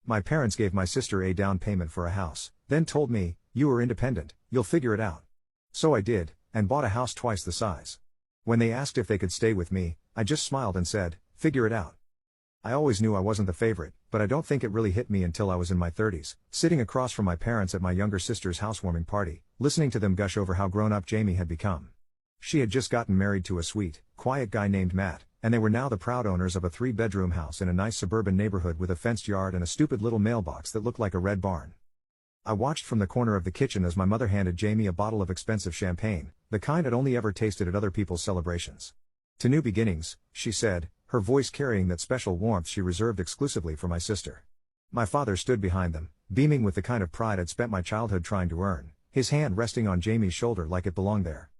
My parents gave my sister a down payment for a house, then told me, "You are independent, you'll figure it out." So I did, and bought a house twice the size. When they asked if they could stay with me, I just smiled and said, "Figure it out." I always knew I wasn't the favorite, but I don't think it really hit me until I was in my 30s, sitting across from my parents at my younger sister's housewarming party, listening to them gush over how grown-up Jamie had become. She had just gotten married to a sweet, quiet guy named Matt, and they were now the proud owners of a 3-bedroom house in a nice suburban neighborhood with a fenced yard and a stupid little mailbox that looked like a red barn. I watched from the corner of the kitchen as my mother handed Jamie a bottle of expensive champagne, the kind I'd only ever tasted at other people's celebrations. "To new beginnings," she said, her voice carrying that special warmth she reserved exclusively for my sister. My father stood behind them, beaming with the kind of pride I'd spent my childhood trying to earn, his hand resting on Jamie's shoulder like it belonged there.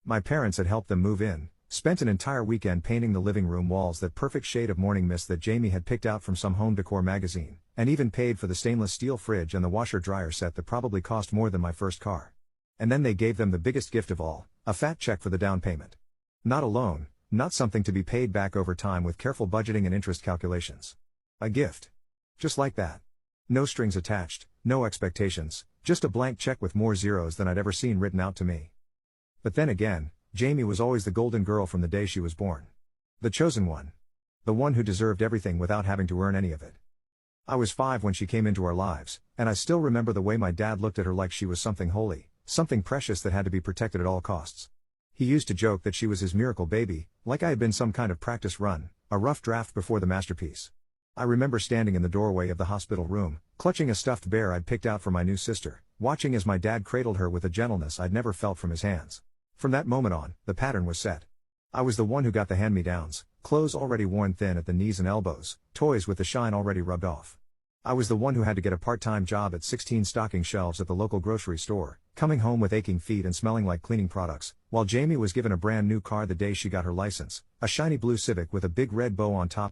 My parents had helped them move in, spent an entire weekend painting the living room walls that perfect shade of morning mist that Jamie had picked out from some home decor magazine, and even paid for the stainless steel fridge and the washer-dryer set that probably cost more than my first car. And then they gave them the biggest gift of all, a fat check for the down payment. Not a loan, not something to be paid back over time with careful budgeting and interest calculations. A gift. Just like that. No strings attached, no expectations, just a blank check with more zeros than I'd ever seen written out to me. But then again, Jamie was always the golden girl from the day she was born. The chosen one. The one who deserved everything without having to earn any of it. I was 5 when she came into our lives, and I still remember the way my dad looked at her like she was something holy, something precious that had to be protected at all costs. He used to joke that she was his miracle baby, like I had been some kind of practice run, a rough draft before the masterpiece. I remember standing in the doorway of the hospital room, clutching a stuffed bear I'd picked out for my new sister, watching as my dad cradled her with a gentleness I'd never felt from his hands. From that moment on, the pattern was set. I was the one who got the hand-me-downs, clothes already worn thin at the knees and elbows, toys with the shine already rubbed off. I was the one who had to get a part-time job at 16 stocking shelves at the local grocery store, coming home with aching feet and smelling like cleaning products, while Jamie was given a brand new car the day she got her license, a shiny blue Civic with a big red bow on top.